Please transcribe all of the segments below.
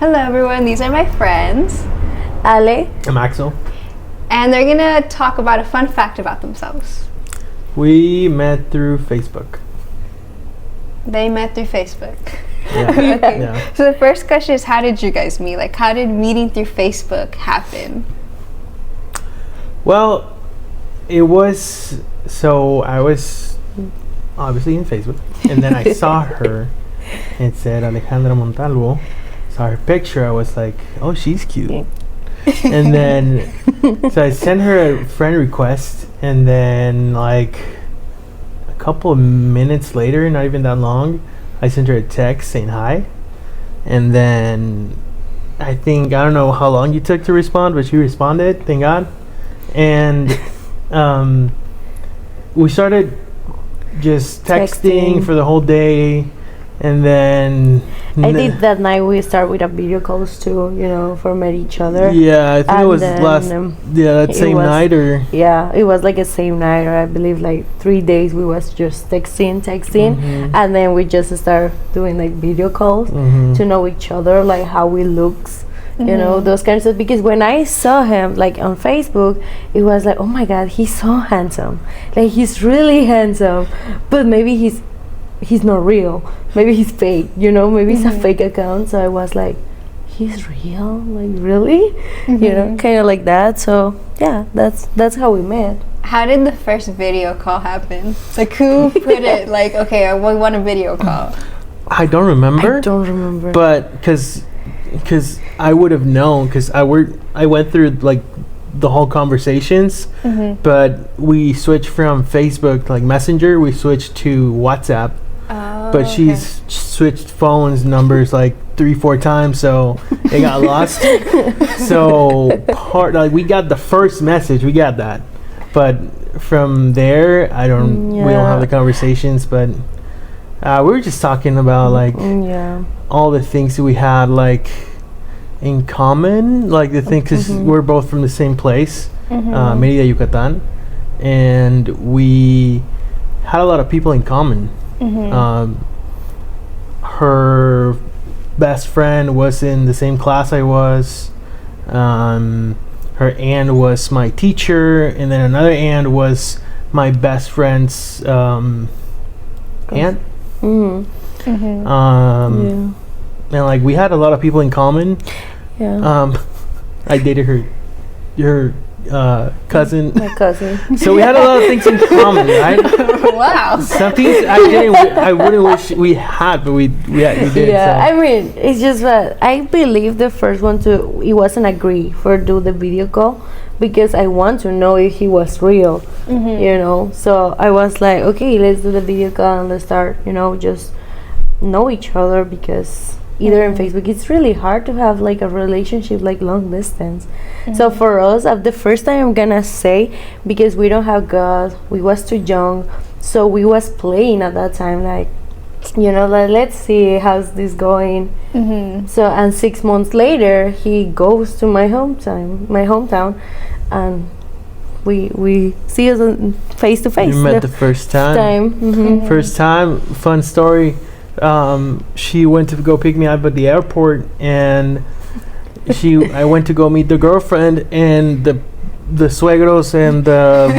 Hello everyone, these are my friends. Ale. I'm Axel. And they're gonna talk about a fun fact about themselves. We met through Facebook. They met through Facebook. Yeah. Okay. Yeah. So the first question is, how did you guys meet? Like, how did meeting through Facebook happen? Well, it was, so I was obviously in Facebook, and then I saw her. It said Alejandra Montalvo. Saw her picture. I was like, oh, she's cute. And then, so I sent her a friend request, and then like a couple of minutes later, not even that long, I sent her a text saying hi. And then I don't know how long you took to respond, but she responded, thank God. And we started just texting for the whole day. And then I think that night we start with a video calls too, for meet each other. Yeah, I think it was that same night or... Yeah, it was like the same night, or I believe like 3 days we was just texting, and then we just start doing like video calls to know each other, like how we looks, those kinds of stuff. Because when I saw him like on Facebook, it was like, oh my God, he's so handsome. Like he's really handsome, but maybe he's not real. Maybe he's fake, maybe it's a fake account. So I was like, he's real? Like really? Kind of like that. So yeah, that's how we met. How did the first video call happen? Like who put it like, okay, we want a video call? I don't remember. But because I would have known, because I went through like the whole conversations, but we switched from Facebook like Messenger, we switched to WhatsApp. But she's switched phones numbers like 3-4 times, so it got lost. So we got the first message, we got that, but from there we don't have the conversations. But we were just talking about like all the things that we had like in common, like the things, because we're both from the same place, Mérida, Yucatan, and we had a lot of people in common. Her best friend was in the same class I was. Her aunt was my teacher, and then another aunt was my best friend's aunt. And like we had a lot of people in common. I dated her cousin. My cousin. So we had a lot of things in common, right? Wow. Some things I wouldn't wish we had, but we did. Yeah, so. I mean, it's just that I believe the first one it wasn't agree for do the video call, because I want to know if he was real, So I was like, okay, let's do the video call and let's start, just know each other, because either in Facebook, it's really hard to have like a relationship like long distance. So for us, the first time I'm gonna say, because we don't have God, we was too young, so we was playing at that time, like, like let's see how's this going. So, and 6 months later, he goes to my hometown, and we see us face to face. We met the first time. First time, fun story. She went to go pick me up at the airport, and I went to go meet the girlfriend and the suegros and the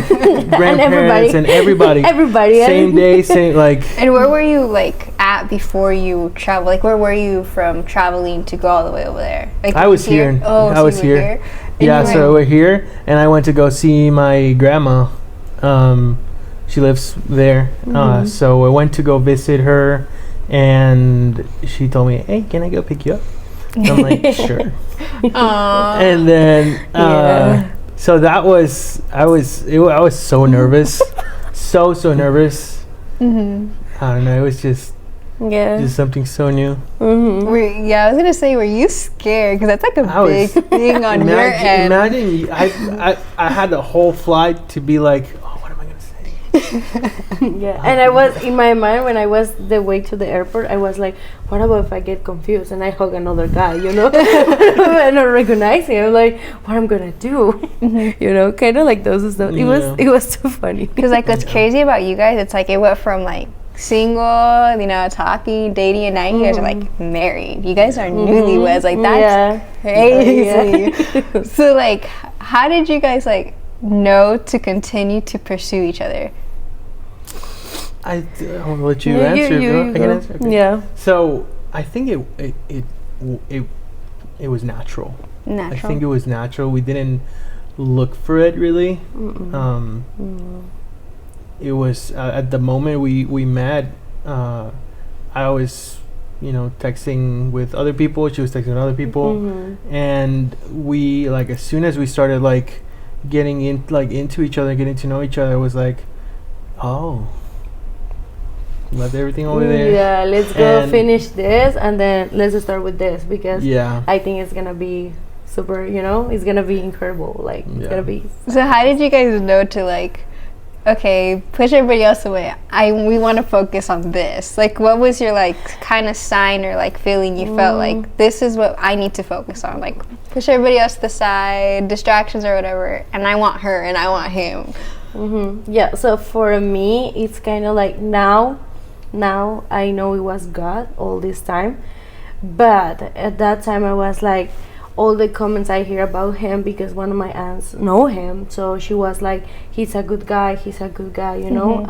grandparents and everybody. Same day, same like. And where were you like at before you travel? Like where were you from traveling to go all the way over there? Like I was here. Oh, I was here. Yeah, so we're here, and I went to go see my grandma. She lives there, so I went to go visit her. And she told me, hey, can I go pick you up? And I'm like, sure. And then so that was I was so nervous. so nervous. I don't know, it was just something so new. I was gonna say, were you scared? Because that's like a big thing on your end. Imagine I had the whole flight to be like, and I was in my mind when I was the way to the airport, I was like, what about if I get confused and I hug another guy, I don't recognize him, I'm like, what I'm gonna do, kind of like those stuff. It was too funny, because like what's crazy about you guys, it's like it went from like single, you know, talking, dating, and now you guys are like married. You guys are newlyweds. Like that's crazy. So like, how did you guys like know to continue to pursue each other? I want to let you answer. I can answer. Okay. Yeah. So I think it was natural. I think it was natural. We didn't look for it really. It was at the moment we met. I was, you know, texting with other people. She was texting with other people, and we like as soon as we started like getting into each other, getting to know each other, it was like, oh, left everything over there. Yeah, let's go finish this, and then let's start with this because I think it's gonna be super. You know, it's gonna be incredible. Like it's gonna be. So how did you guys know to like? Okay, push everybody else away. We want to focus on this. Like, what was your like kind of sign or like feeling you felt like this is what I need to focus on? Like, push everybody else to the side, distractions or whatever, and I want her and I want him. Yeah. So for me, it's kind of like now I know it was God all this time, but at that time I was like. All the comments I hear about him because one of my aunts know him, so she was like, he's a good guy, you know.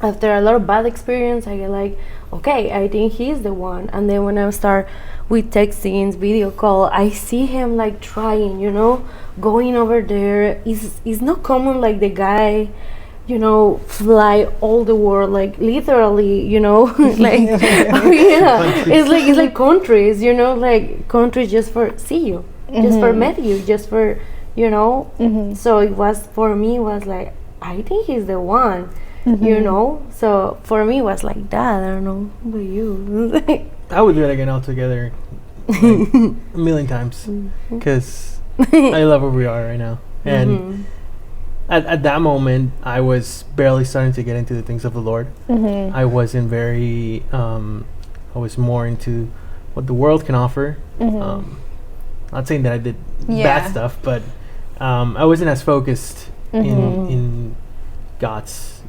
After a lot of bad experience, I get like, okay, I think he's the one. And then when I start with texting, video call, I see him like trying, you know, going over there. It's not common like the guy, you know, fly all the world, like literally, you know, like it's like countries, you know, like countries just for see you, just for met you, just for, you know. So it was for me was like I think he's the one, you know. So for me it was like that. I don't know about you. I would do it again altogether, like, a million times, because I love where we are right now, and. At that moment, I was barely starting to get into the things of the Lord. I wasn't very. I was more into what the world can offer. Not saying that I did bad stuff, but I wasn't as focused in God's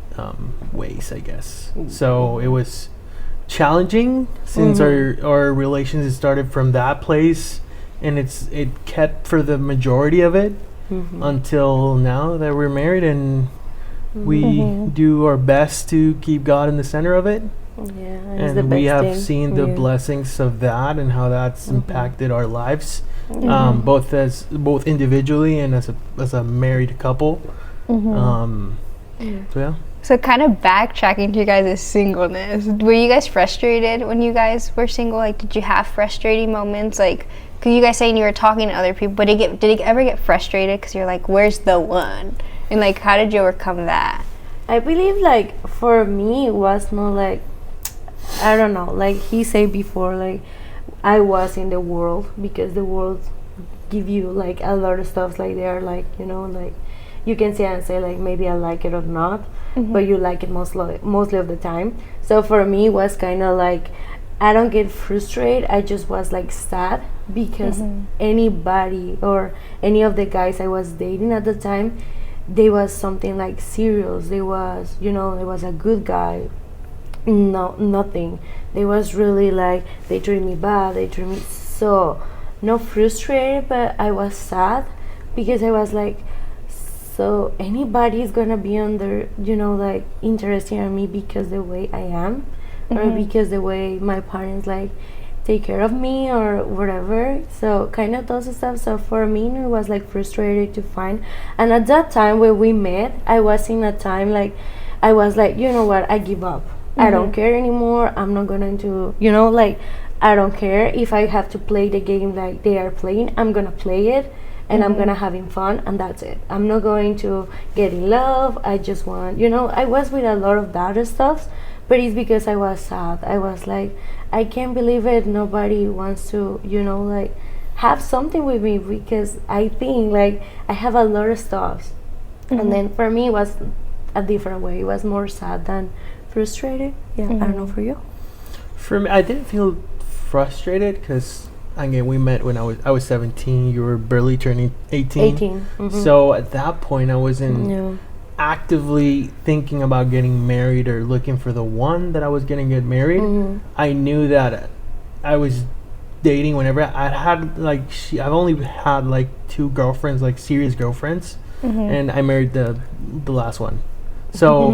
ways, I guess. So it was challenging since our relations started from that place, and it kept for the majority of it. Until now that we're married, and we do our best to keep God in the center of it. And we have seen the blessings of that and how that's impacted our lives, both individually and as a married couple. So kind of backtracking to you guys' singleness, were you guys frustrated when you guys were single? Like, did you have frustrating moments? Like, because you guys saying you were talking to other people, but did it ever get frustrated because you're like, where's the one? And like, how did you overcome that? I believe like for me it was not like, I don't know, like he said before, like I was in the world because the world give you like a lot of stuff, like they are like, you know, like you can say and say like maybe I like it or not, but you like it mostly of the time. So for me it was kind of like I don't get frustrated, I just was like sad because anybody or any of the guys I was dating at the time, they was something like serious. They was, you know, they was a good guy. No, nothing. They was really like, they treated me bad, they treated me so, not frustrated, but I was sad because I was like, so anybody is gonna be under, you know, like interested in me because the way I am, or because the way my parents like take care of me or whatever. So kind of those stuff. So for me it was like frustrated to find. And at that time when we met, I was in a time like I was like, you know what, I give up. I don't care anymore. I'm not going to, you know, like I don't care if I have to play the game like they are playing. I'm gonna play it and I'm gonna having fun, and that's it. I'm not going to get in love. I just want, you know, I was with a lot of that stuff. But it's because I was sad. I was like, I can't believe it. Nobody wants to, you know, like have something with me because I think like I have a lot of stuff. And then for me it was a different way. It was more sad than frustrated. I don't know for you. For me, I didn't feel frustrated because again we met when I was 17. You were barely turning 18. So at that point I wasn't actively thinking about getting married or looking for the one that I was going to get married. I knew that I was dating whenever I'd had like I've only had like 2 girlfriends, like serious girlfriends, and I married the last one. So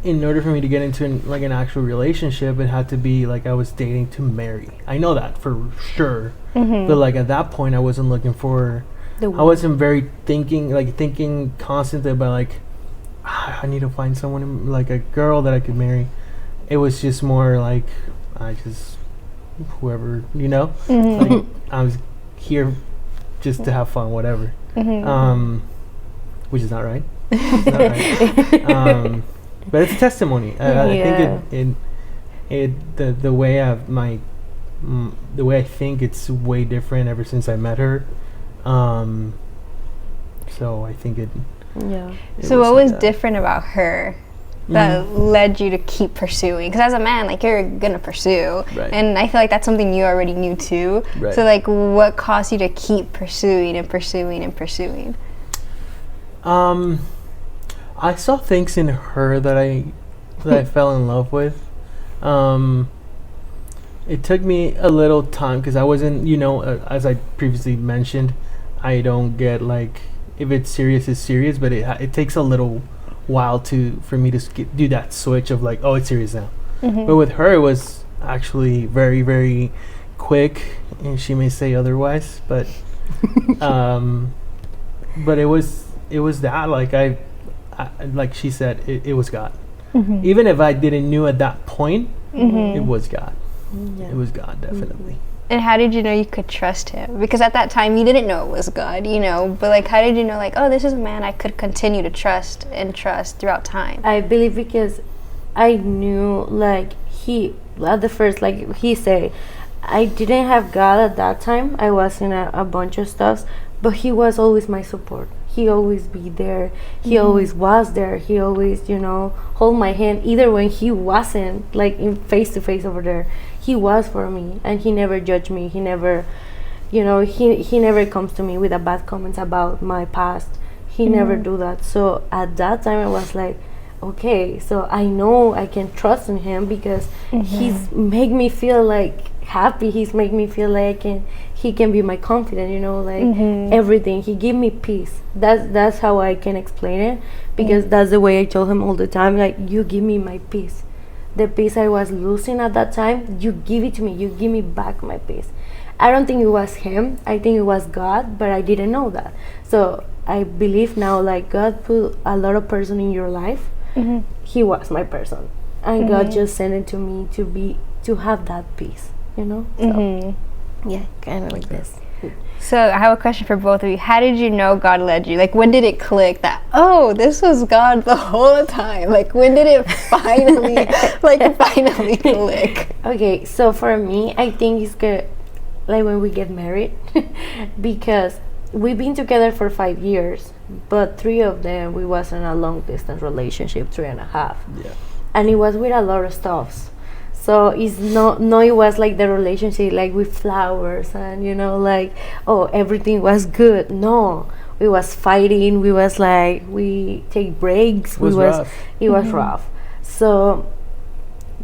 in order for me to get into an actual relationship, it had to be like I was dating to marry. I know that for sure, but like at that point I wasn't looking for, I wasn't very thinking constantly about like I need to find someone, like a girl that I could marry. It was just more like whoever, like I was here just to have fun, whatever. Which is not right. It's not right. But it's a testimony. I think the way the way I think it's way different ever since I met her. So I think it. Yeah. So what was different about her that led you to keep pursuing? Because as a man, like, you're gonna pursue, and I feel like that's something you already knew too. So like, what caused you to keep pursuing and pursuing and pursuing? I saw things in her that I fell in love with. It took me a little time because I wasn't, as I previously mentioned, I don't get like, if it's serious, it's serious, but it takes a little while for me to do that switch of like, oh, it's serious now. But with her, it was actually very, very quick, and she may say otherwise, but but it was that, like I like she said, it was God. Even if I didn't knew at that point, it was God. It was God, definitely. And how did you know you could trust him? Because at that time you didn't know it was God, but like, how did you know, like, oh, this is a man I could continue to trust throughout time? I believe because I knew, like, he, at the first, like he said, I didn't have God at that time. I was in a bunch of stuff, but he was always my support. He always be there. He always was there. He always, hold my hand, either when he wasn't, like, in face to face over there. He was for me, and he never judged me. He never, he never comes to me with a bad comments about my past. He never do that. So at that time I was like, okay, so I know I can trust in him because he's make me feel like happy. He's make me feel like he can be my confidant, like everything. He give me peace. That's how I can explain it, because that's the way I told him all the time, like, you give me my peace. The peace I was losing at that time, you give it to me. You give me back my peace. I don't think it was him. I think it was God, but I didn't know that. So I believe now, like, God put a lot of person in your life. He was my person, and God just sent it to me to have that peace, So, yeah, kind of like this. So I have a question for both of you. How did you know God led you? Like, when did it click that, oh, this was God the whole time? Like, when did it finally, finally click? Okay, so for me, I think it's good, like, when we get married, because we've been together for 5 years, but 3 of them, we was in a long distance relationship, 3.5. Yeah. And it was with a lot of stuffs. So it's no, it was like the relationship, like, with flowers and, like, oh, everything was good. No, we was fighting. We was like, we take breaks. It was rough. It was rough. So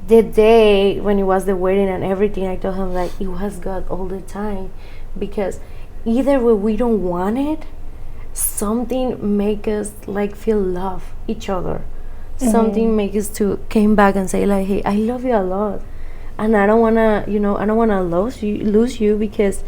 the day when it was the wedding and everything, I told him, like, it was God all the time, because either way we don't want it, something make us like feel love each other. Something make us to came back and say, like, hey, I love you a lot, and I don't wanna, I don't wanna lose you because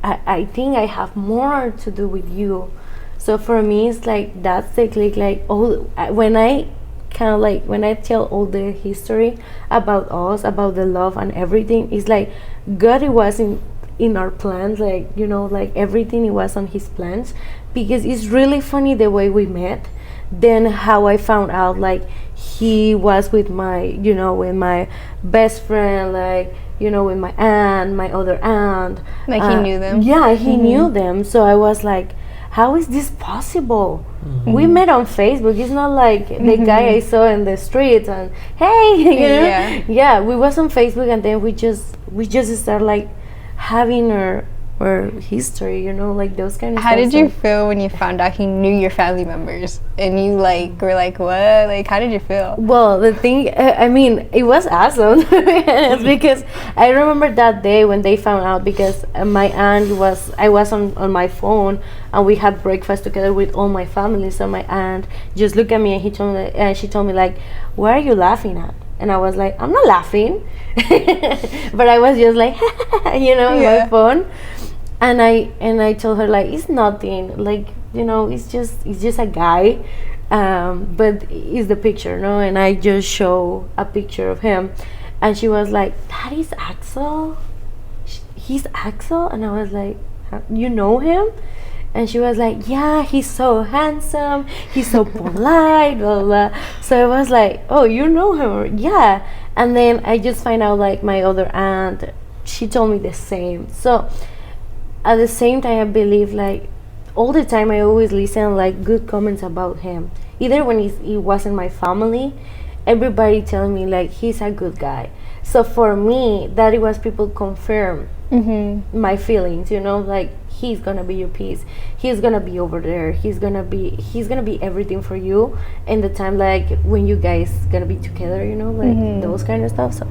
I think I have more to do with you. So for me, it's like that's the click. Like, when I kind of like when I tell all the history about us, about the love and everything, it's like God, it was in our plans, like, like everything, it was on his plans, because it's really funny the way we met. Then how I found out, like, he was with my, with my best friend, like, with my aunt, my other aunt. Like, he knew them? Yeah, he knew them. So I was like, how is this possible? We met on Facebook. It's not like the guy I saw in the streets and, hey, Yeah, we was on Facebook, and then we just started, like, having our history, like those kind of How stuff. did you feel when you found out he knew your family members and you were like, what? Like, how did you feel? Well, the thing, it was awesome. It's because I remember that day when they found out, because my aunt I was on my phone and we had breakfast together with all my family. So my aunt just looked at me and she told me like, what are you laughing at? And I was like, I'm not laughing. But I was just like, on my phone. And I told her like, it's nothing, like, it's just a guy, but it's the picture, no? And I just show a picture of him, and she was like, that is Axel? He's Axel? And I was like, you know him? And she was like, yeah, he's so handsome, he's so polite, blah, blah, blah. So I was like, oh, you know him? Yeah. And then I just find out like my other aunt, she told me the same. So at the same time, I believe like all the time I always listen like good comments about him. Either when he wasn't my family, everybody telling me like he's a good guy. So for me, that it was people confirm my feelings, like he's gonna be your peace. He's gonna be over there. He's gonna be everything for you. And the time like when you guys gonna be together, like those kind of stuff. So.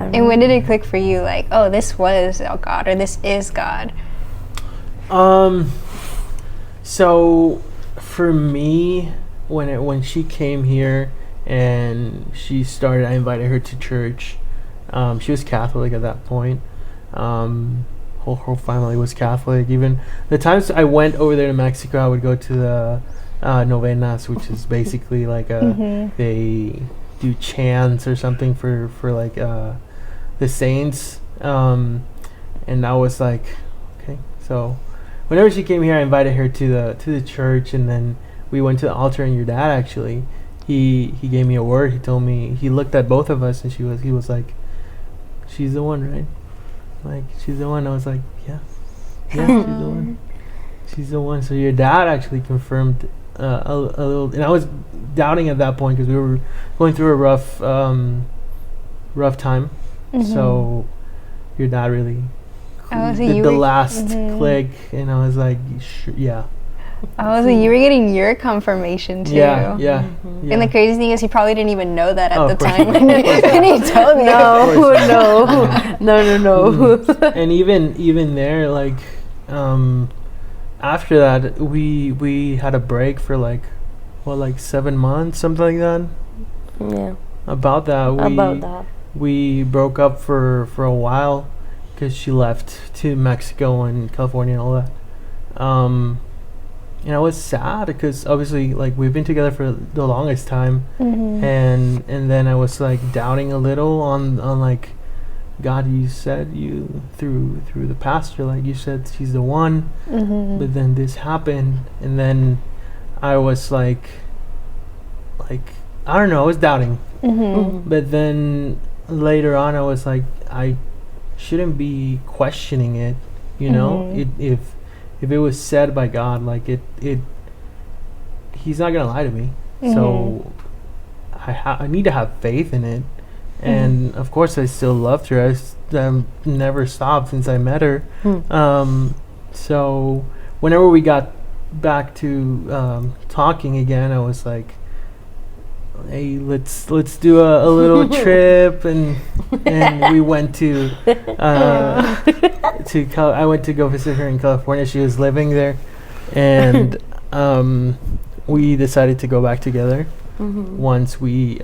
And when did it click for you, like, oh, this was God, or this is God? So for me, when she came here and she started, I invited her to church. She was Catholic at that point. Whole family was Catholic. Even the times I went over there to Mexico, I would go to the novenas, which is basically like they do chants or something for like the saints, and I was like, okay. So whenever she came here, I invited her to the church, and then we went to the altar. And your dad actually, he gave me a word. He told me, he looked at both of us, and he was like, she's the one, right? Like, she's the one. I was like, yeah, she's the one. She's the one. So your dad actually confirmed a little, and I was doubting at that point because we were going through a rough time. So your dad really did the last click, and I was like, yeah. Oh, so you were getting your confirmation too. Yeah. And the crazy thing is, he probably didn't even know that at the time when he told me. No. And even there, like, after that, we had a break for like 7 months, something like that. Yeah. About that. We broke up for a while because she left to Mexico and California and all that. And I was sad because obviously, like, we've been together for the longest time, and then I was like doubting a little on like, God, you said you through the pastor, like you said she's the one, but then this happened, and then I was like I don't know, I was doubting, but then later on I was like, I shouldn't be questioning it, if it was said by God, like it he's not gonna lie to me, so I need to have faith in it. And of course I still loved her. I never stopped since I met her. So whenever we got back to talking again, I was like, hey, let's do a little trip, and we went to I went to go visit her in California. She was living there, and we decided to go back together once we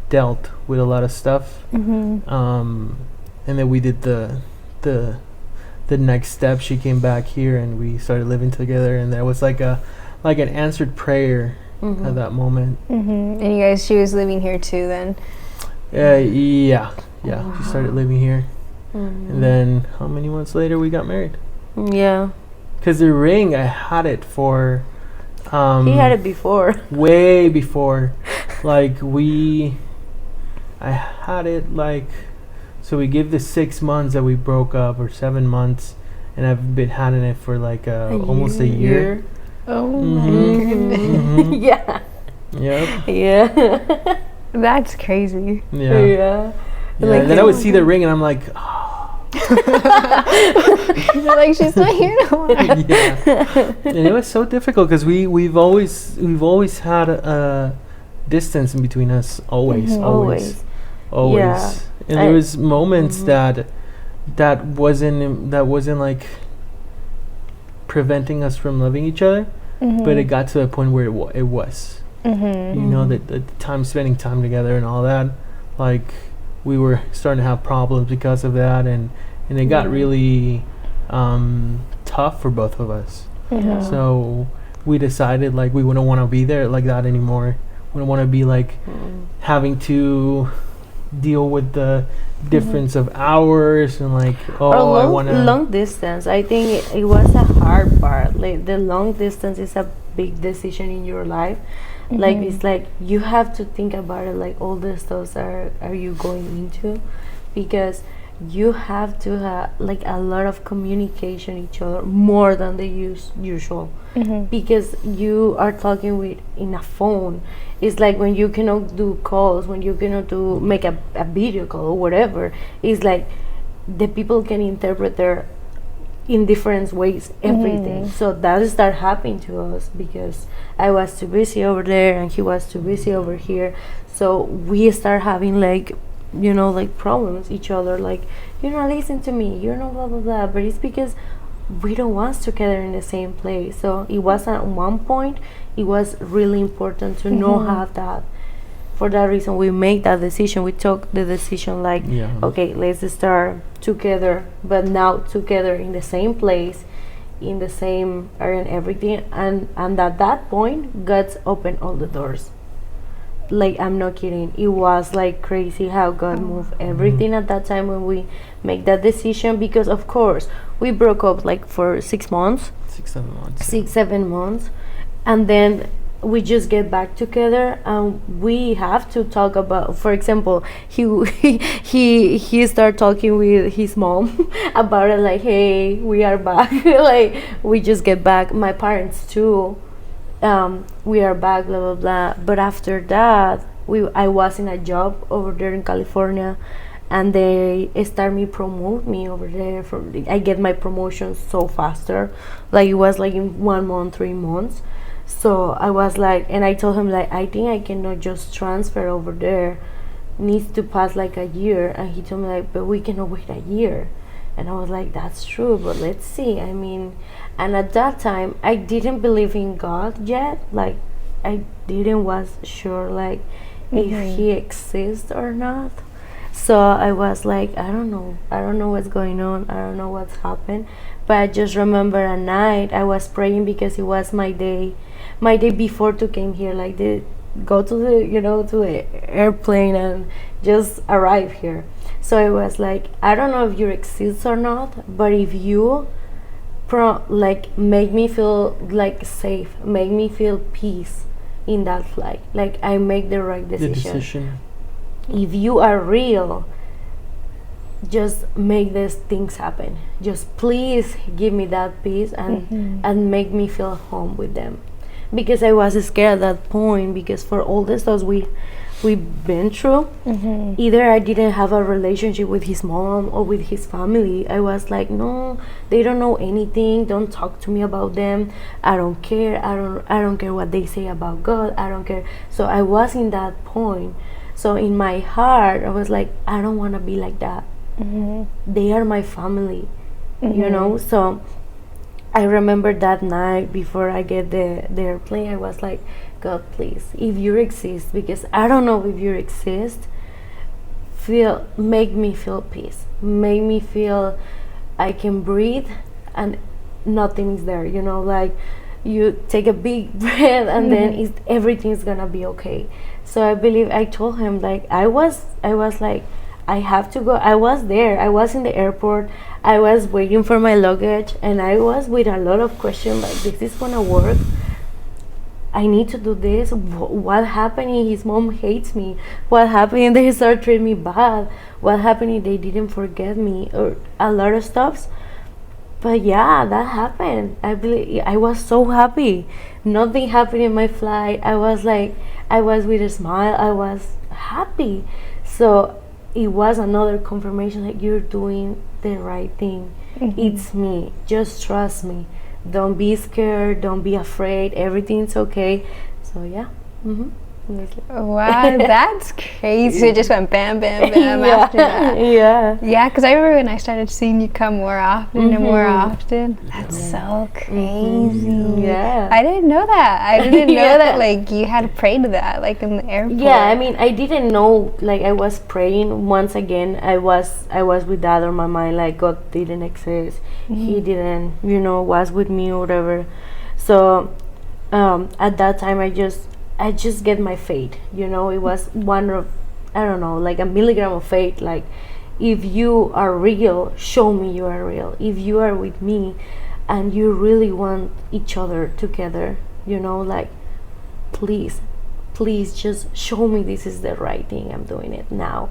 dealt with a lot of stuff, and then we did the next step. She came back here and we started living together, and there was like an answered prayer at that moment. And she was living here too then? Yeah. She started living here, and then how many months later we got married? Yeah, because the ring, I had it for he had it before, way before. Like I had it so we give the 6 months that we broke up, or 7 months, and I've been having it for almost a year. Oh my goodness. Yeah. Yep. Yeah. That's crazy. Yeah. And then I would see the ring and I'm like, oh. You're like, she's not here no more. Yeah, and it was so difficult because we've always had a distance in between us, always. Yeah. And there was moments that wasn't like preventing us from loving each other, but it got to a point where it was. You know, that the time spending time together and all that, like we were starting to have problems because of that, and it got really tough for both of us. So we decided like we wouldn't want to be there like that anymore. We don't want to be like having to deal with the difference of hours and like I want long distance. I think it was a hard part. Like the long distance is a big decision in your life. Like it's like you have to think about it, like all the stuff are you going into, because you have to have like a lot of communication each other more than the usual, because you are talking with in a phone. It's like when you cannot do calls, when you cannot do make a video call or whatever, it's like the people can interpret their in different ways everything. So that started happening to us because I was too busy over there and he was too busy over here. So we start having like, you know, like problems each other, like, you're not listening to me, you're not blah blah blah. But it's because we don't want us together in the same place. So it was at one point it was really important to not have that. For that reason we made that decision. We took the decision like, okay, let's start together, but now together in the same place, in the same area and everything. And at that point God opened all the doors. Like, I'm not kidding, it was like crazy how God moved everything at that time when we make that decision. Because of course we broke up like for 6 months, 6-7 months, and then we just get back together and we have to talk about, for example, he started talking with his mom about it, like, hey, we are back. Like, we just get back, my parents too, we are back, blah blah blah. But after that I was in a job over there in California, and they start me promote me over there. I get my promotion so faster, like it was like in 1 month, 3 months. So I was like, and I told him like, I think I cannot just transfer over there, needs to pass like a year. And he told me like, but we cannot wait a year. And I was like, that's true, but let's see. I mean, and at that time I didn't believe in God yet. Like, I didn't was sure like if he exists or not. So I was like, I don't know what's going on, I don't know what's happened. But I just remember a night I was praying because it was my day before to came here, like go to the, you know, to the airplane and just arrive here. So I was like, I don't know if you exist or not, but if you like make me feel like safe, make me feel peace in that flight, like I make the right decision. If you are real, just make these things happen. Just please give me that peace and make me feel home with them. Because I was scared at that point, because for all the stuff we've been through, either I didn't have a relationship with his mom or with his family. I was like, no, they don't know anything, don't talk to me about them, I don't care, I don't care what they say about God, I don't care. So I was in that point. So in my heart I was like, I don't want to be like that. They are my family, you know. So I remember that night before I get the airplane, I was like, God, please, if you exist, because I don't know if you exist, make me feel peace, make me feel I can breathe and nothing is there, you know, like you take a big breath and then everything's gonna be okay. So I believe I told him, like, I was like, I have to go. I was there, I was in the airport, I was waiting for my luggage, and I was with a lot of questions, like, this is gonna work, I need to do this, what happened? His mom hates me, what happened? They start treating me bad, what happened? They didn't forget me, or a lot of stuff. But yeah, that happened. I believe I was so happy. Nothing happened in my flight. I was like, I was with a smile, I was happy. So it was another confirmation, like, you're doing the right thing. It's me, just trust me, don't be scared, don't be afraid, everything's okay. So yeah. Wow, that's crazy. It just went bam, bam, bam after that. Yeah, because I remember when I started seeing you come more often and more often. That's so crazy. Yeah. I didn't know that. I didn't know that, like, you had prayed to that, like, in the airport. Yeah, I mean, I didn't know, like, I was praying. Once again, I was with that on my mind, like, God didn't exist. He didn't, was with me or whatever. So at that time, I just get my faith. It was one of, I don't know, like a milligram of faith. Like, if you are real, show me you are real. If you are with me and you really want each other together, like, please just show me this is the right thing. I'm doing it now.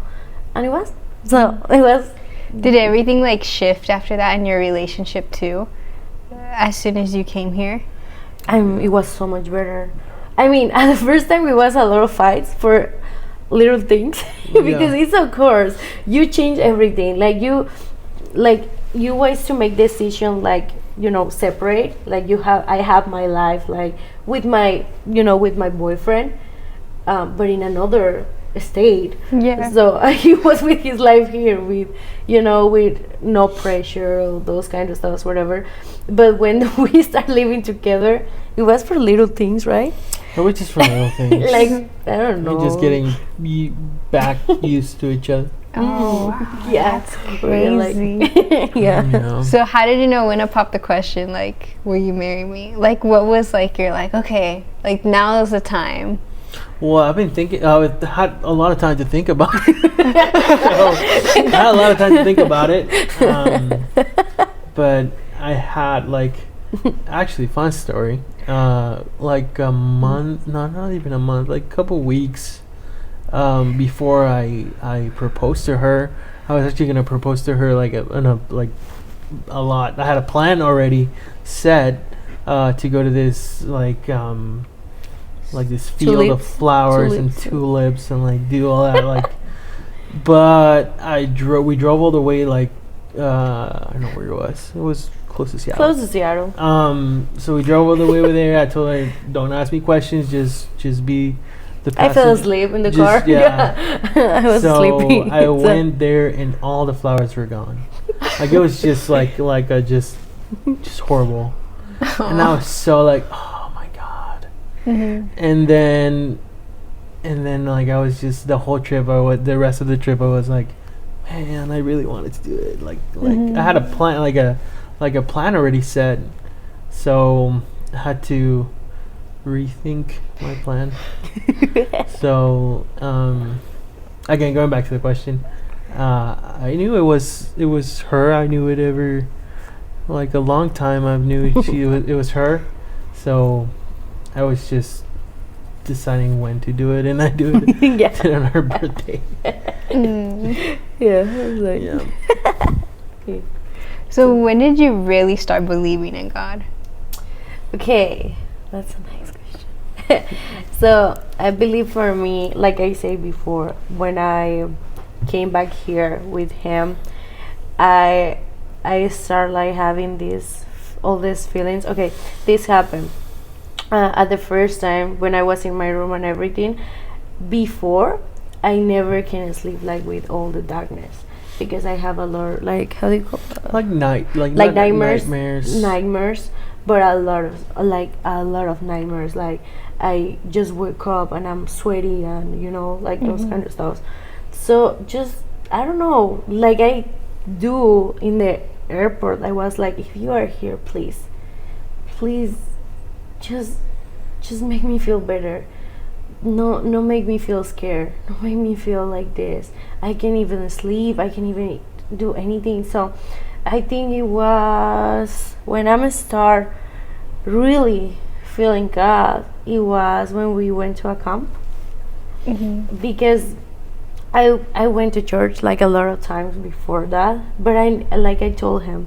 And it was. So it was. Did everything, like, shift after that in your relationship too, as soon as you came here? It was so much better. I mean, at the first time it was a lot of fights for little things because it's, of course, you change everything. Like you ways to make decision, like, separate. Like, I have my life, like, with my boyfriend, but in another state. Yeah. So he was with his life here with with no pressure or those kind of stuff, whatever. But when we start living together, it was for little things, right? It was just for little things. Like, I don't know. We're just getting back used to each other. Oh, wow, yeah, that's crazy. Yeah. So how did you know when to pop the question, like, will you marry me? Like, what was, like, you're like, okay, like, now is the time. Well, I've been thinking. I had a lot of time to think about it. I had a lot of time to think about it. But I had, like, actually, fun story. Like a month, not even a month, like a couple weeks before I proposed to her. I was actually gonna propose to her like a lot. I had a plan already set to go to this like this field of flowers and tulips and like do all that like. But we drove all the way like I don't know where it was. It was close to Seattle. So we drove all the way over there. I told her, don't ask me questions, just be the passenger. I fell asleep in the car. Yeah. I was sleepy. I went there and all the flowers were gone. Like, it was just like a just horrible. And I was so like, oh my God. And then like I was just the whole trip, the rest of the trip I was like, man, I really wanted to do it. Like I had a plan, like a plan already set, so I had to rethink my plan. So again, going back to the question, I knew it was her. I knew it ever like a long time. I knew it was her. So I was just deciding when to do it, and I do it on her birthday. Yeah, I was like, yeah. So when did you really start believing in God? Okay, that's a nice question. So I believe for me, like I said before, when I came back here with him, I started like having all these feelings. Okay, this happened at the first time when I was in my room and everything. Before, I never can sleep like with all the darkness. Because I have a lot, like, how do you call it? Like nightmares, but a lot of nightmares. Like, I just wake up and I'm sweaty and like those kind of stuff. So just, I don't know, like I do in the airport. I was like, if you are here, please, just make me feel better. No make me feel scared. No make me feel like this. I can't even sleep. I can't even do anything. So I think it was when I start really feeling God. It was when we went to a camp. Because I went to church like a lot of times before that, but I told him,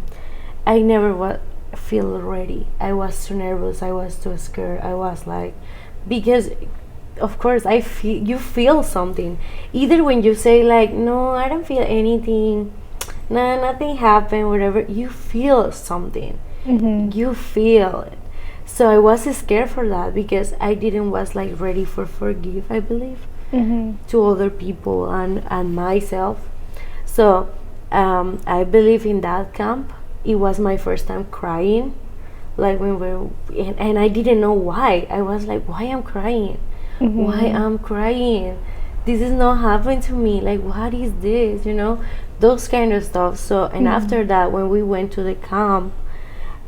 I never feel ready. I was too nervous. I was too scared. I was like, because of course, you feel something. Either when you say like, no, I don't feel anything, nah, nothing happened, whatever, you feel something. You feel it. So I was scared for that because I didn't was like ready for forgive, I believe, to other people and myself. So I believe in that camp it was my first time crying, like when and I didn't know why. I was like, why I'm crying, why I'm crying, this is not happening to me, like what is this, those kind of stuff. So and after that, when we went to the camp,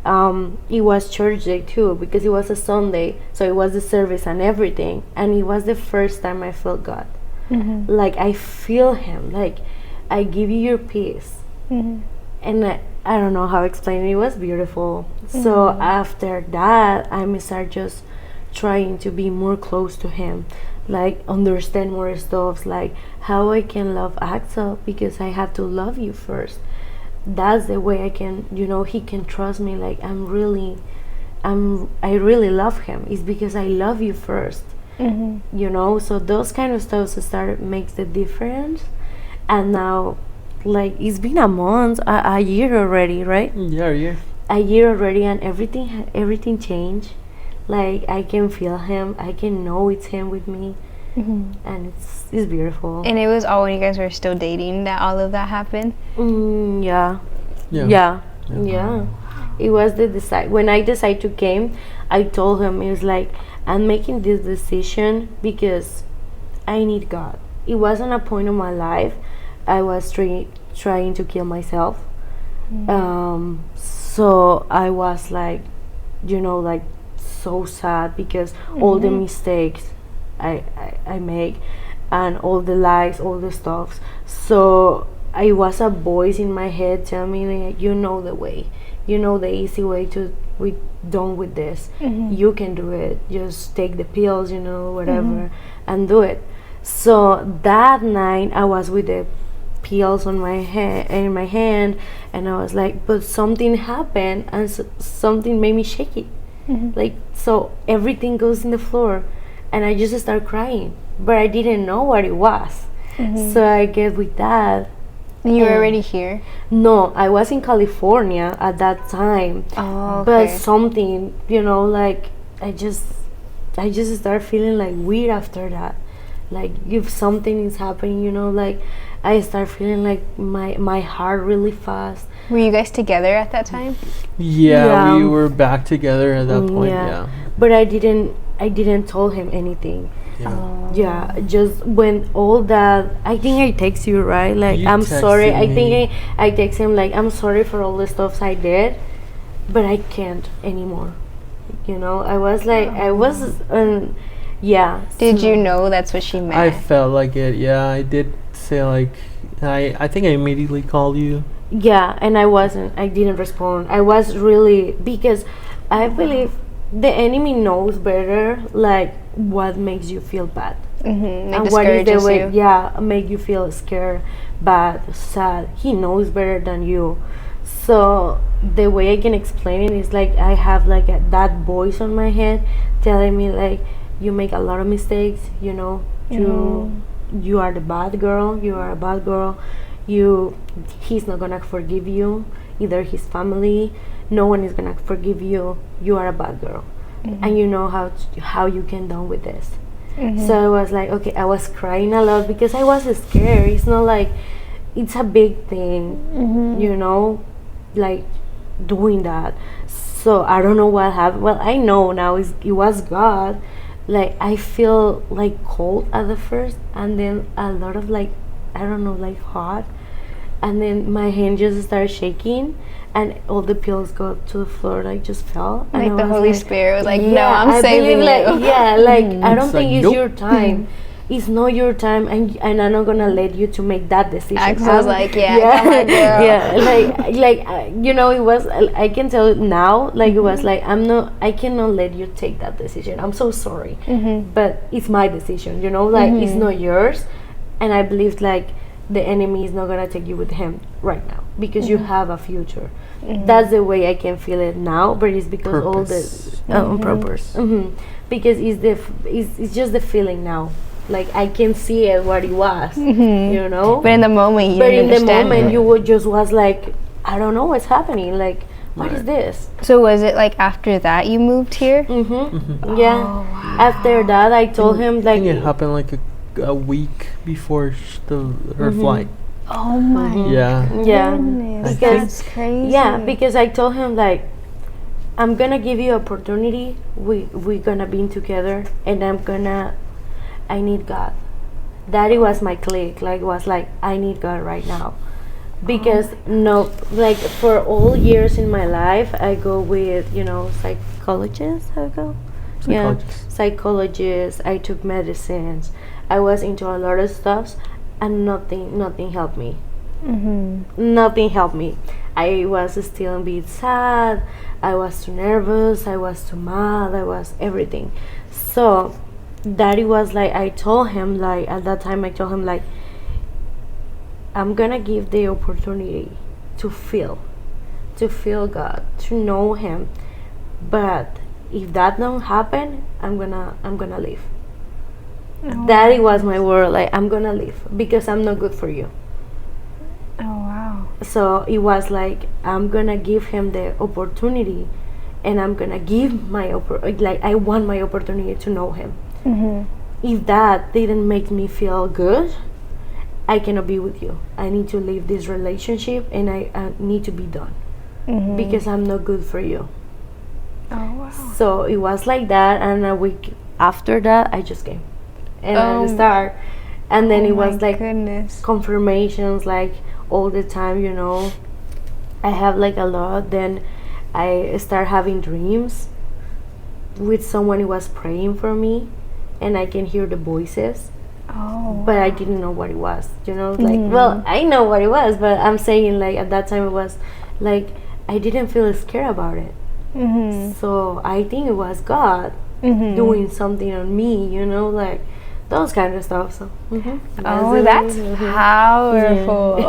it was church day too, because it was a Sunday, so it was the service and everything, and it was the first time I felt God. Like I feel him, like I give you your peace. And I don't know how to explain it. It was beautiful. So after that, I start just trying to be more close to him, like understand more stuff, like how I can love Axel, because I have to love you first. That's the way I can, he can trust me, like I really love him. It's because I love you first. So those kind of stuff makes the difference. And now, like, it's been a month, a year already, right? Yeah, a year. A year already, and everything changed. Like, I can feel him, I can know it's him with me, and it's beautiful. And it was all when you guys were still dating that all of that happened? Yeah. It was when I decided to came, I told him, it was like, I'm making this decision because I need God. It wasn't a point in my life I was trying to kill myself. So I was like, like so sad because all the mistakes I make and all the lies, all the stuff. So I was a voice in my head telling me, like, the way, the easy way to we done with this. You can do it. Just take the pills, whatever, and do it. So that night I was with the pills in my hand, and I was like, but something happened, and something made me shake it. Like, so everything goes in the floor, and I just start crying, but I didn't know what it was. So I get with that. You were already here? No, I was in California at that time. Oh, okay. But something, like I just start feeling like weird after that. Like if something is happening, like I start feeling like my heart really fast. Were you guys together at that time? Yeah, we were back together at that point. Yeah. But I didn't tell him anything. Yeah, just when all that, I think I text you, right? Like, I'm sorry. I think I text him like, I'm sorry for all the stuff I did, but I can't anymore. I was like, yeah. Did you know that's what she meant? I felt like it. Yeah, I did say like, I think I immediately called you. Yeah, and I didn't respond. I was really, because I believe the enemy knows better, like what makes you feel bad, and what is the way make you feel scared, bad, sad. He knows better than you. So the way I can explain it is like I have like that voice on my head telling me like, you make a lot of mistakes, you are the bad girl, you are a bad girl, he's not gonna forgive you, either his family, no one is gonna forgive you, you are a bad girl, and you know how you can done with this. So I was like, okay, I was crying a lot because I was scared. It's not like it's a big thing, like doing that. So I don't know what happened. Well, I know now it was God. Like I feel like cold at the first, and then a lot of like, I don't know, like hot, and then my hand just started shaking, and all the pills go to the floor, like just fell. Like and the Holy Spirit was like, no, I I'm saving you. I don't think it's nope. your time. It's not your time, and I'm not gonna let you to make that decision. Axel's like, come on, girl. It was. I can tell now, like it was like, I cannot let you take that decision. I'm so sorry, but it's my decision. It's not yours, and I believe like the enemy is not gonna take you with him right now because you have a future. That's the way I can feel it now, but it's because all the on purpose. Because it's just the feeling now. Like I can see it what it was, you know. But in the moment, you didn't understand it. you would just was like, I don't know what's happening. Like, what is this? So was it like after that you moved here? Yeah. Oh, wow. After that, I told him like it happened like a week before her flight. Oh my goodness, that's crazy. Yeah, because I told him like, I'm gonna give you opportunity. We're gonna be together, and I need God. That it was my click. Like was like I need God right now, because like for all years in my life, I go with psychologists. I go. Psychologists. I took medicines. I was into a lot of stuff, and nothing helped me. Nothing helped me. I was still a bit sad. I was too nervous. I was too mad. I was everything. So Daddy was like, I told him like at that time, I told him like, I'm gonna give the opportunity to feel God, to know Him, but if that don't happen, I'm gonna leave. That was my word. Like I'm gonna leave because I'm not good for you. Oh wow. So it was like I'm gonna give him the opportunity, and I'm gonna give like I want my opportunity to know him. If that didn't make me feel good, I cannot be with you. I need to leave this relationship, and I need to be done because I'm not good for you. Oh wow. So it was like that, and a week after that, I just came. And I start, and then it was like confirmations like all the time, I have like a lot. Then I start having dreams with someone who was praying for me, and I can hear the voices, but I didn't know what it was, like well, I know what it was, but I'm saying like at that time it was like I didn't feel scared about it. So I think it was God doing something on me, like those kind of stuff. So that's powerful.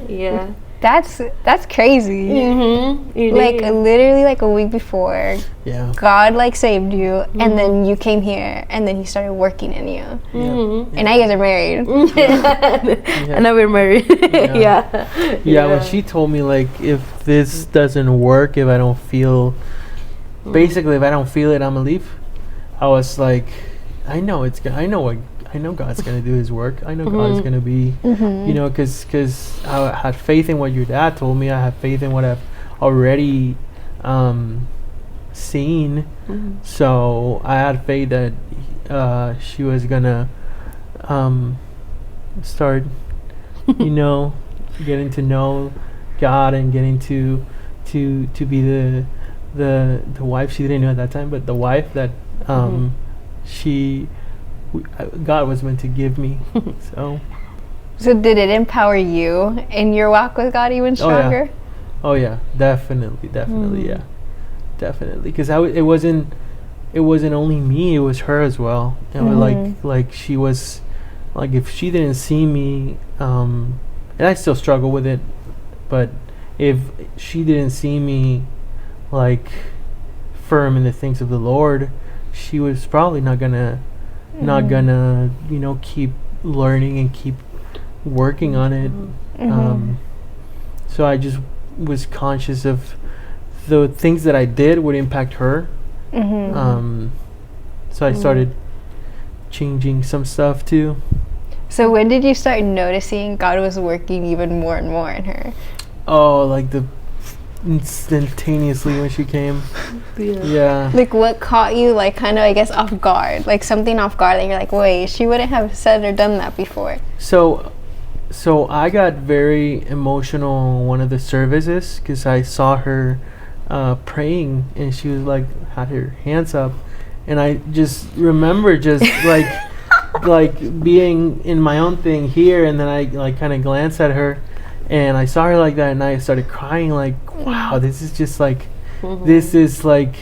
Yeah. That's crazy. Like literally like a week before, God like saved you, and then you came here, and then He started working in you, and now you guys are married. And now we're married. When she told me like, if this doesn't work, if I don't feel, basically if I don't feel it, I'm gonna leave. I was like, I know God's gonna do His work. I know God is gonna be, because I had faith in what your dad told me. I have faith in what I've already seen. So I had faith that she was gonna start, getting to know God and getting to be the wife she didn't know at that time, but the wife that God was meant to give me. So did it empower you in your walk with God even stronger? Oh yeah, definitely, yeah, definitely. Because it wasn't only me; it was her as well. It was like she was like, if she didn't see me, and I still struggle with it, but if she didn't see me like firm in the things of the Lord, she was probably not gonna keep learning and keep working on it. So I just was conscious of the things that I did would impact her. So I started changing some stuff too. So when did you start noticing God was working even more and more in her? Oh, like instantaneously when she came. Yeah. Like what caught you like kind of, I guess, off guard? Like something off guard that you're like, wait, she wouldn't have said or done that before. So I got very emotional in one of the services because I saw her praying, and she was like, had her hands up, and I just remember just like being in my own thing here, and then I like kind of glanced at her, and I saw her like that, and I started crying like, wow, this is just like, this is like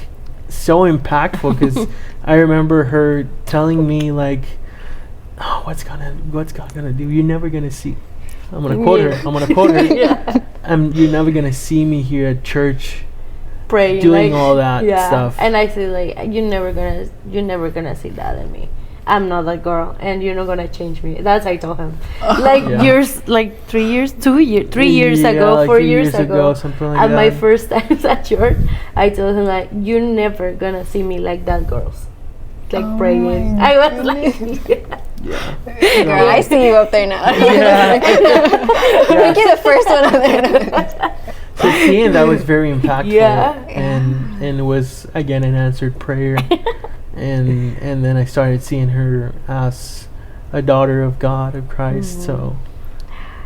so impactful, because I remember her telling me like, oh, what's God gonna do? You're never gonna see. I'm gonna quote her. Yeah. You're never gonna see me here at church Praying, doing all that stuff. And I say like, you're never gonna see that in me. I'm not that girl, and you're not gonna change me. That's I told him. Years, like 3 years, 3 years ago, like 4 years ago, something like at that. my first time at church, I told him like, you're never gonna see me like that, girls. Like praying. I was like, Girl, I see you up there now. Make you the first one up there. So seeing that was very impactful. Yeah. And it was again an answered prayer. and then I started seeing her as a daughter of God, of Christ. So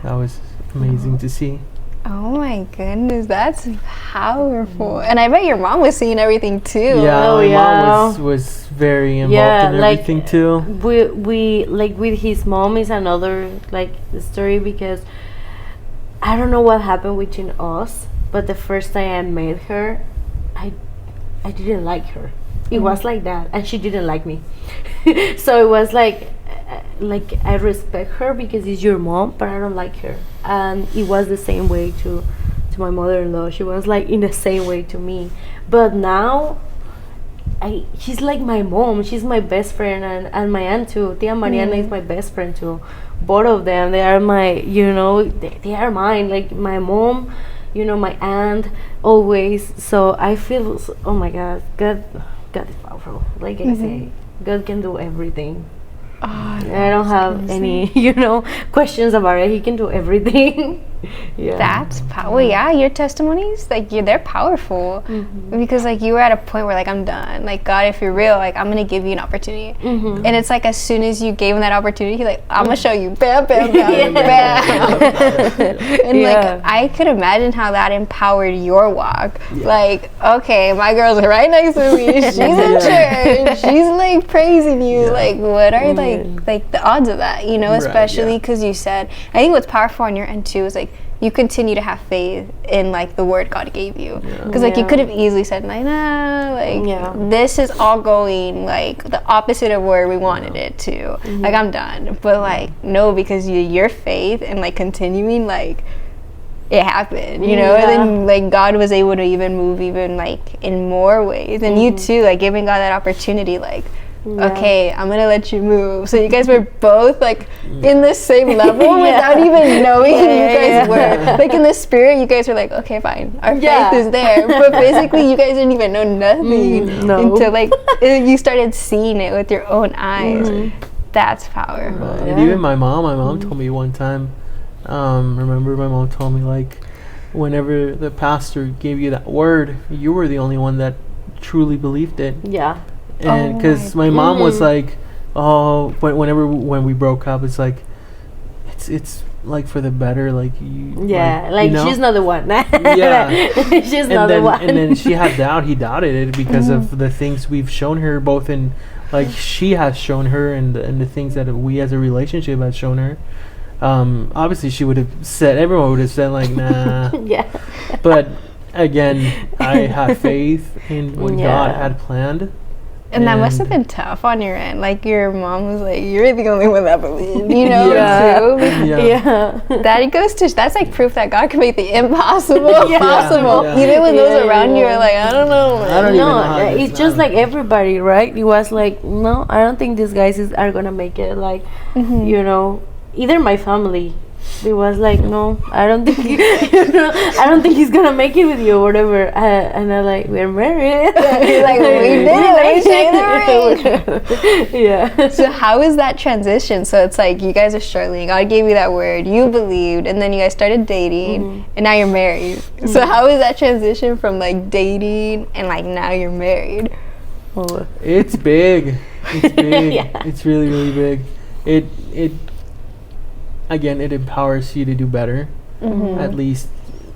that was amazing to see. Oh my goodness, that's powerful. And I bet your mom was seeing everything too. Yeah, my mom was very involved in everything too. We like with his mom is another like story, because I don't know what happened between us, but the first time I met her, I didn't like her. It was like that, and she didn't like me. So it was like I respect her because it's your mom, but I don't like her. And it was the same way to my mother-in-law. She was like in the same way to me. But now she's like my mom. She's my best friend, and my aunt too. Tia Mariana is my best friend too. Both of them, they are my, they are mine. Like my mom, my aunt, always. So I feel, oh my God, God is powerful. Like I say, God can do everything. Oh, I don't have any, questions about it. He can do everything. Yeah. That's well, yeah, your testimonies, like they're powerful, because like you were at a point where like, I'm done. Like, God, if you're real, like I'm gonna give you an opportunity. And it's like as soon as you gave him that opportunity, he's like, I'm gonna show you, bam, bam, bam, bam. And like I could imagine how that empowered your walk. Like, okay, my girl's right next to me. She's in church. She's like praising you. Like, what are like the odds of that? Especially because you said, I think what's powerful on your end too is like, you continue to have faith in like the word God gave you, because like you could have easily said like, nah, like this is all going like the opposite of where we wanted it to, like I'm done. But like no, because your faith and like continuing, like it happened, and then like God was able to even move even like in more ways, and you too, like giving God that opportunity, like okay, I'm gonna let you move. So you guys were both like in the same level without even knowing who you guys were. Like in the spirit, you guys were like, okay, fine, our faith is there. But physically, you guys didn't even know nothing until like you started seeing it with your own eyes. That's powerful. And even my mom told me one time. Remember, my mom told me like, whenever the pastor gave you that word, you were the only one that truly believed it. Yeah. And because my mom was like, oh, but when we broke up, it's like, it's like for the better, like you. Yeah, like she's not the one. She's not the one. And then she had doubt. He doubted it because of the things we've shown her, both in, like she has shown her, and the things that we as a relationship has shown her. Obviously, she would have said, everyone would have said like, nah. But again, I had faith in what God had planned. And that must have been tough on your end. Like your mom was like, "You're the only one that believed," too. That goes to that's like proof that God can make the impossible possible. Even when those around you are like, "I don't know." I don't even know how it's just like everybody, right? It was like, no, I don't think these guys are gonna make it. Like, either my family. It was like, no, I don't think I don't think he's gonna make it with you or whatever. And I'm like, we're married. Like we did it. Yeah. So how is that transition? So it's like you guys are struggling. God gave you that word. You believed, and then you guys started dating, and now you're married. So how is that transition from like dating and like now you're married? It's big. It's big. It's really, really big. It again, it empowers you to do better. At least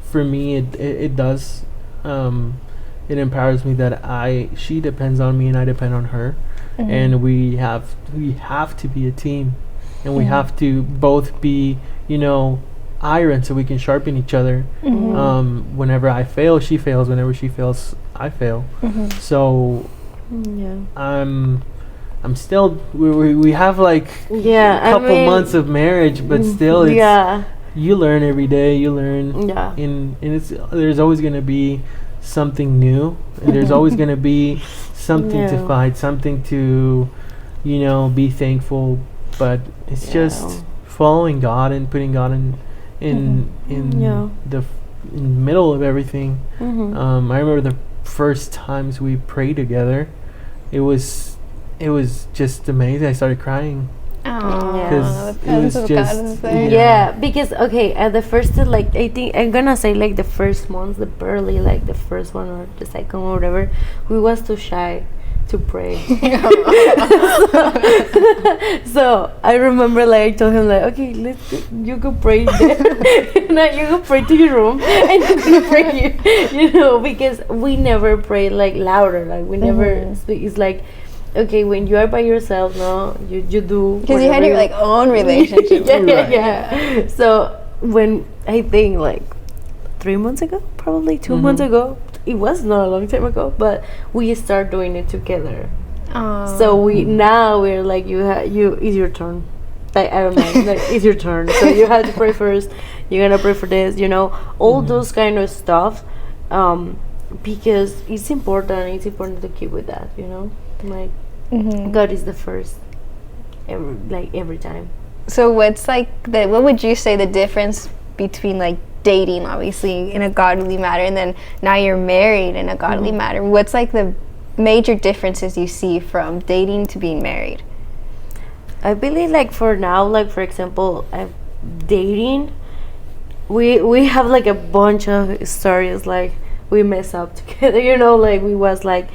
for me, it does. It empowers me that she depends on me and I depend on her, and we have to be a team, and we have to both be iron so we can sharpen each other. Whenever I fail, she fails. Whenever she fails, I fail. So I'm I'm still we have like Yeah, a couple months of marriage, but still it's you learn every day. You learn, and it's there's always gonna be something new, and there's always gonna be something to fight, something to, you know, be thankful. But it's just following God and putting God in the middle of everything. I remember the first times we prayed together. It was just amazing. I started crying. Oh, it was just because at the first, like, I think I'm gonna say like the first month, the barely like the first one or the second or whatever, we was too shy to pray. So I remember, like, I told him, like, okay, you go pray there. You go pray to your room and you can pray here, you know, because we never pray like louder, like we never speak. It's like, okay, when you are by yourself, no, you do, because you had your like own relationship. yeah. So when I think like 3 months ago, probably 2 months ago, it was not a long time ago, but we start doing it together. So we're like, it's your turn. Like, I don't know, like, it's your turn. So you have to pray first. You're gonna pray for this, you know, all those kind of stuff, because it's important. It's important to keep with that, you know, like. God is the first, every time. So what's like what would you say the difference between like dating, obviously in a godly matter, and then now you're married in a godly matter? What's like the major differences you see from dating to being married? I believe, like, for now, like, for example, dating, we have like a bunch of stories, like we mess up together, you know, like we was like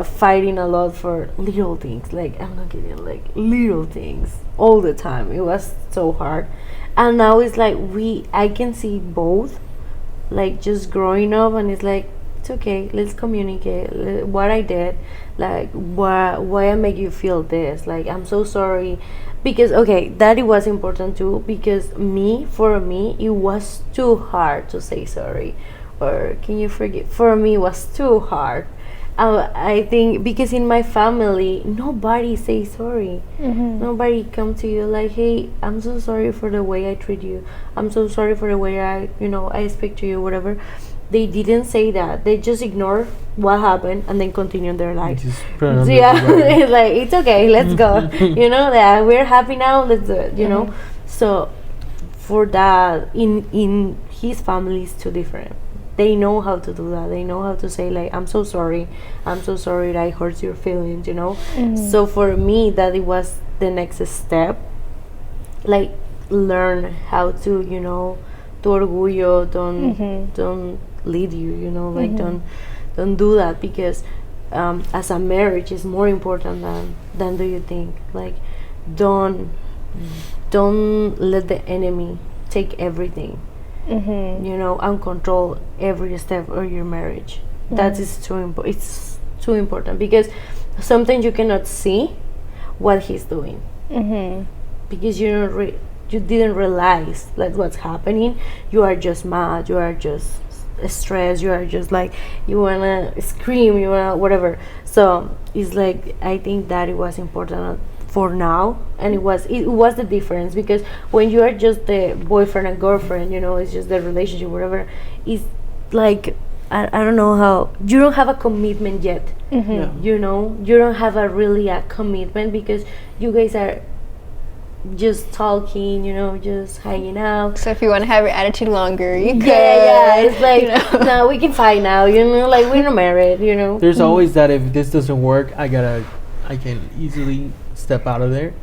fighting a lot for little things, like, I'm not kidding, like little things all the time. It was so hard, and now it's like I can see both, like, just growing up, and it's like, it's okay, let's communicate what I did, like why I make you feel this, like, I'm so sorry, because that it was important too, because for me it was too hard to say sorry, or can you forgive. For me it was too hard. I think because in my family nobody says sorry. Nobody come to you like, hey, I'm so sorry for the way I treat you, I'm so sorry for the way I speak to you, whatever. They didn't say that. They just ignore what happened and then continue their life. It's like, it's okay, let's go. You know, that we're happy now, let's do it, you know. So for that, in his family is too different. They know how to do that. They know how to say, like, I'm so sorry that I hurt your feelings, you know. So for me, that it was the next step, like, learn how to, you know, tu orgullo don't lead you, you know, like, don't do that, because as a marriage is more important than do you think. Like, don't let the enemy take everything, you know, and control every step of your marriage. That is too important. It's too important, because sometimes you cannot see what he's doing, because you didn't realize, like, what's happening. You are just mad, you are just stressed, you are just like, you wanna scream, you wanna whatever. So it's like, I think that it was important for now, and it was the difference, because when you are just the boyfriend and girlfriend, you know, it's just the relationship, whatever, it's like, I don't know how, you don't have a commitment yet. You know, you don't have a commitment, because you guys are just talking, you know, just hanging out. So if you want to have your attitude longer, you could. Yeah, it's like, you know, no, we can fight now, you know, like, we're not married, you know. There's always that, if this doesn't work, I can easily step out of there.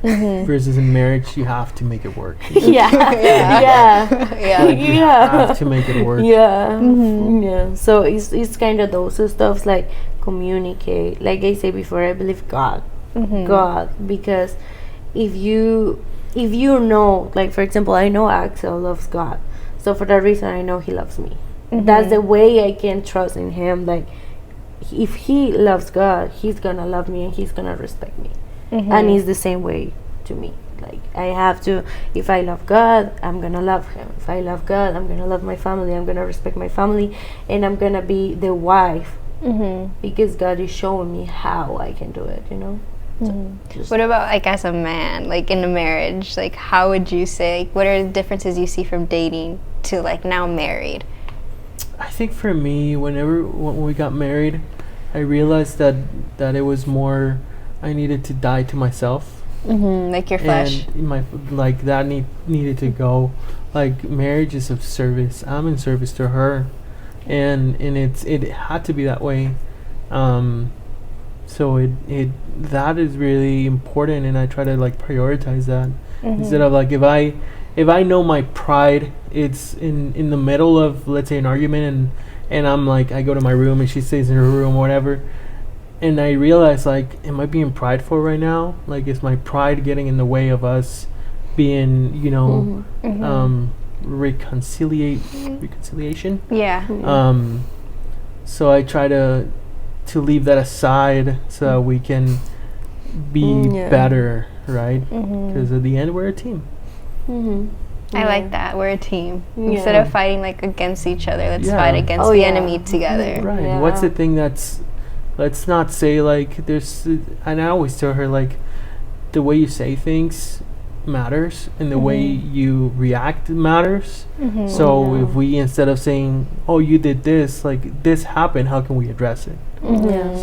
Versus in marriage, you have to make it work. Yeah. Like, you have to make it work. Yeah. So it's kind of those stuff, like, communicate. Like I said before, I believe God, because if you know, like, for example, I know Axel loves God, so for that reason I know he loves me. That's the way I can trust in him. Like, if he loves God, he's gonna love me and he's gonna respect me. And it's the same way to me. Like, I have to, if I love God, I'm gonna love him. If I love God, I'm gonna love my family, I'm gonna respect my family, and I'm gonna be the wife, because God is showing me how I can do it, you know. What about like as a man, like in a marriage, like how would you say, like, what are the differences you see from dating to like now married? I think for me, when we got married, I realized that it was more, I needed to die to myself. Like your flesh. And that needed to go. Like marriage is of service. I'm in service to her, and it had to be that way. So it that is really important, and I try to like prioritize that instead of like if I know my pride, it's in the middle of, let's say, an argument, and I'm like, I go to my room and she stays in her room or whatever, and I realize like, am I being prideful right now? Like, is my pride getting in the way of us being, reconciliation? Yeah. So I try to leave that aside so that we can be better, right? Because at the end, we're a team. I like that. We're a team. Instead of fighting like against each other, let's fight against the enemy together. Right. Yeah. What's the thing let's not say like and I always tell her like, the way you say things matters, and the way you react matters. So if we, instead of saying, oh, you did this, like this happened, how can we address it?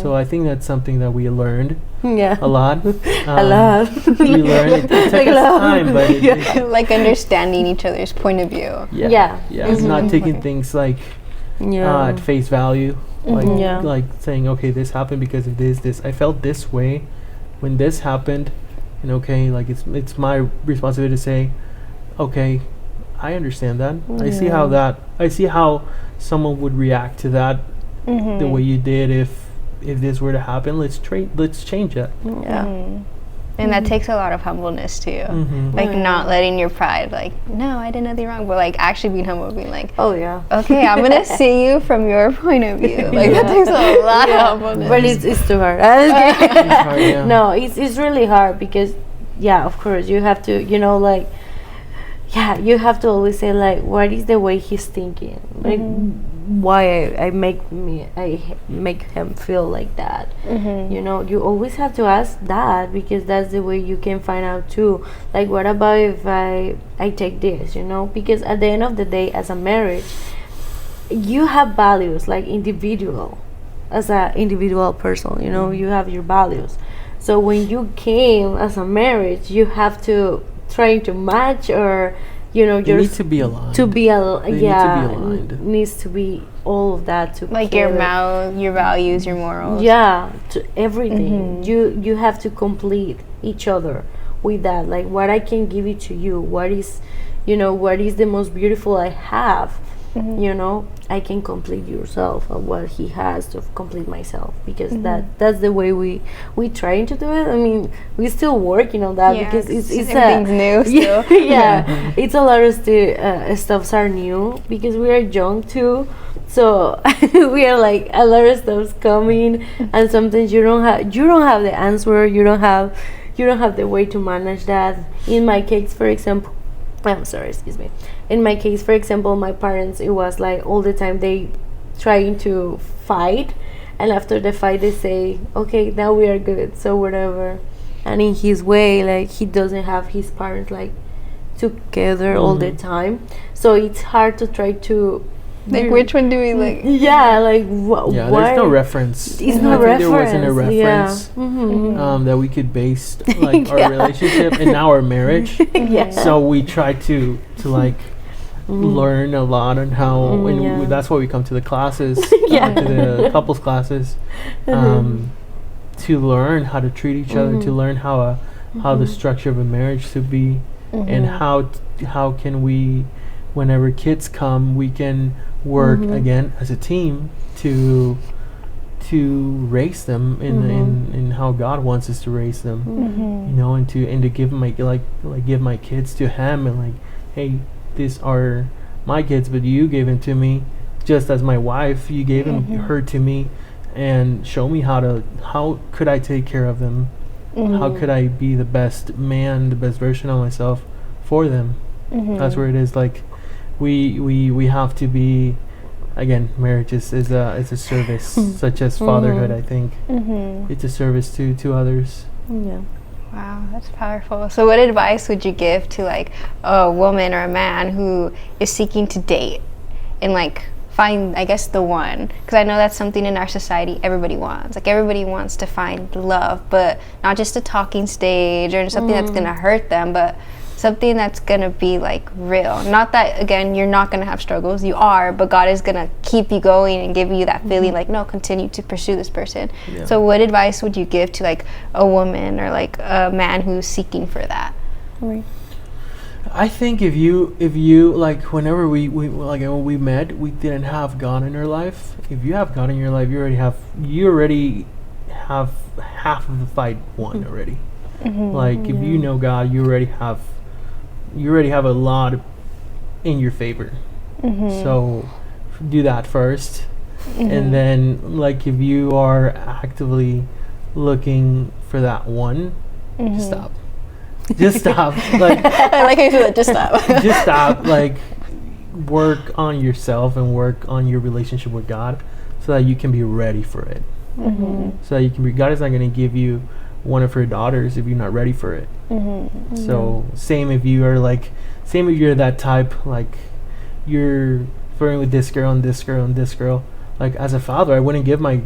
So I think that's something that we learned a lot. A lot. We learned. It took us time, but like understanding each other's point of view. It's not taking things like at face value. Like saying, okay, this happened because of this. I felt this way when this happened, and okay, like it's my responsibility to say, okay, I understand that. I see how someone would react to that the way you did if this were to happen. Let's change that. And that takes a lot of humbleness too. Like not letting your pride like, no, I did nothing wrong, but like actually being humble, being like, oh yeah, okay, I'm gonna see you from your point of view. Like that takes a lot of humbleness. But it's too hard. No, it's really hard because of course you have to, like, you have to always say like, what is the way he's thinking, like why I make him feel like that. You always have to ask that, because that's the way you can find out too, like, what about if I take this, because at the end of the day, as a marriage, you have values, like individual, as an individual person, you have your values. So when you came as a marriage, you have to try to match, or you need to be aligned. Needs to be all of that to like your values, your morals. To everything. You have to complete each other with that. Like, what I can give it to you. What is the most beautiful I have. I can complete yourself, and what he has to complete myself, because that's the way we trying to do it. I mean, we're still working on that, because it's everything's new still. It's a lot of stuffs are new, because we are young too, so we are like, a lot of stuff's coming, and sometimes you don't have the answer, you don't have the way to manage that. In my case, for example, I'm sorry, excuse me. In my case, for example, my parents, it was like all the time they trying to fight, and after the fight they say, okay, now we are good, so whatever. And in his way, like, he doesn't have his parents like together all the time, so it's hard to try to like, which one do we like? There's no reference. It's no reference. There wasn't a reference that we could base like our relationship and now our marriage. So we try to like learn a lot on how, and that's why we come to the classes, to the couples classes, to learn how to treat each other, to learn how the structure of a marriage should be, and how can we, whenever kids come, we can work again as a team to raise them in how God wants us to raise them, and to give give my kids to him, and like, hey, these are my kids, but you gave them to me, just as my wife, you gave her to me, and show me how could I take care of them, how could I be the best man, the best version of myself for them. That's where it is. Like, we have to be, again, marriage is a service, such as fatherhood. I think it's a service to others. Yeah. Wow, that's powerful. So what advice would you give to like a woman or a man who is seeking to date and like find, I guess, the one? Because I know that's something in our society everybody wants. Like everybody wants to find love, but not just a talking stage or something that's gonna hurt them, but something that's gonna be like real. Not that, again, you're not gonna have struggles, you are, but God is gonna keep you going and give you that feeling like, no, continue to pursue this person. Yeah. So what advice would you give to like a woman or like a man who's seeking for that? I think if you like, whenever we like when we met, we didn't have God in our life. If you have God in your life, you already have half of the fight won already. Like if you know God, you already have a lot in your favor. So do that first, and then like if you are actively looking for that one, just stop. Just stop. Like I like how you said that, just stop. just stop. Like work on yourself and work on your relationship with God, so that you can be ready for it. So that you can be. God is not going to give you one of her daughters if you're not ready for it. So same if you're that type, like you're flirting with this girl and this girl and this girl. Like as a father, I wouldn't give my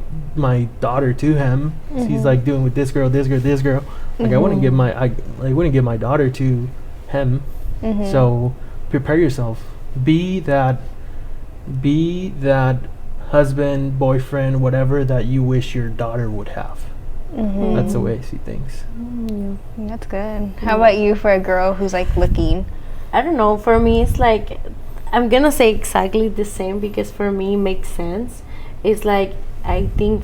daughter to him. He's like doing with this girl, this girl, this girl. Like I wouldn't give my daughter to him. So prepare yourself. Be that husband, boyfriend, whatever that you wish your daughter would have. That's the way I see things. That's good. How about you for a girl who's like looking? I don't know. For me, it's like, I'm gonna say exactly the same because for me it makes sense. It's like, I think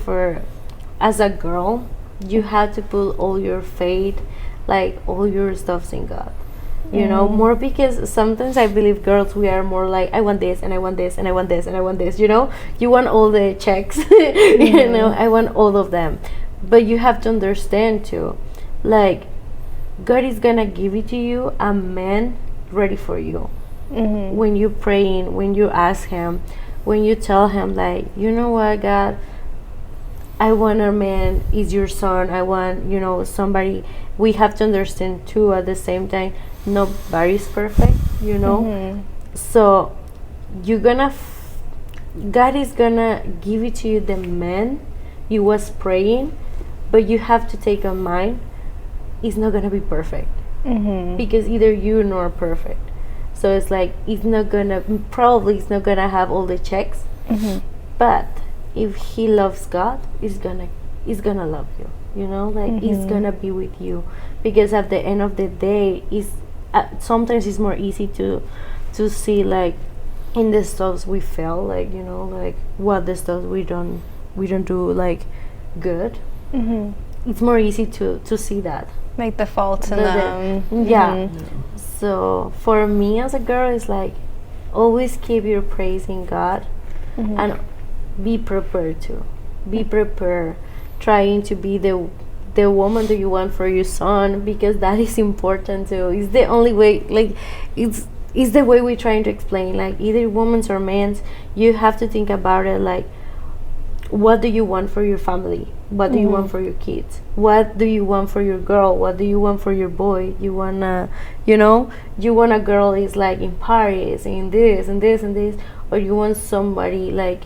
as a girl, you have to put all your faith, like all your stuffs in God. You know, more because sometimes I believe girls, we are more like, I want this and I want this and I want this and I want this, you know? You want all the checks, you know, I want all of them. But you have to understand too, like, God is gonna give it to you a man ready for you. When you're praying, when you ask him, when you tell him like, you know what, God, I want a man, is your son, I want, you know, somebody. We have to understand too at the same time, nobody's perfect, you know. So you're gonna God is gonna give it to you, the man you was praying, but you have to take in mind it's not gonna be perfect, because either you nor perfect. So it's like it's not gonna have all the checks, but if he loves God, he's gonna love you, you know, like he's gonna be with you, because at the end of the day is sometimes it's more easy to see, like, in the stuff we fail, like, you know, like what the stuff we don't do like good. It's more easy to see that, like the faults in them. Yeah. So for me as a girl, it's like always keep your praise in God, and be prepared trying to be the woman that you want for your son, because that is important too. It's the only way, like it's the way we're trying to explain, like either women's or men's, you have to think about it like, what do you want for your family? What do you want for your kids? What do you want for your girl? What do you want for your boy? You want a girl is like in Paris, in this and this and this, or you want somebody like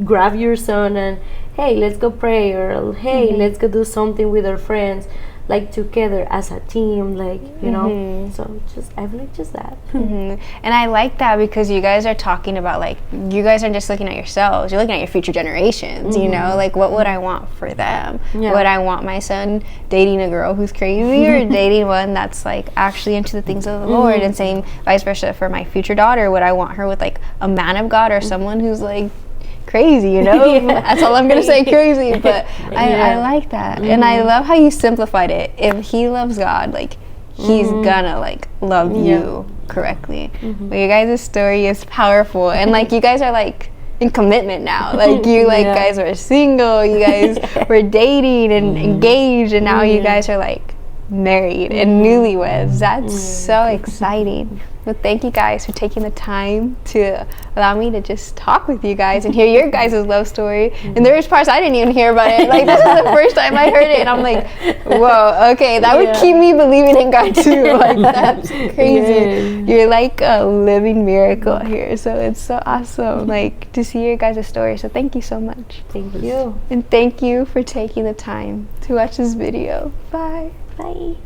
grab your son and, hey, let's go pray, or hey, let's go do something with our friends, like together as a team, like, you know. So I believe just that. And I like that, because you guys are talking about, like, you guys aren't just looking at yourselves, you're looking at your future generations, you know, like what would I want for them? Would I want my son dating a girl who's crazy, or dating one that's like actually into the things of the Lord? And same vice versa for my future daughter. Would I want her with like a man of God, or someone who's like crazy, you know? That's all I'm gonna say, crazy. But I like that. And I love how you simplified it. If he loves God, like, he's gonna like love you correctly. But you guys' story is powerful, and like you guys are like in commitment now, like you like guys were single, you guys were dating and engaged, and now you guys are like married and newlyweds. That's so exciting. Well, thank you guys for taking the time to allow me to just talk with you guys and hear your guys' love story. And there's parts I didn't even hear about it. Like, this is the first time I heard it, and I'm like, whoa, okay, that would keep me believing in God too. Like, that's crazy. You're like a living miracle here, so it's so awesome, like, to see your guys' story. So thank you so much. Thank you. And thank you for taking the time to watch this video. Bye. Bye.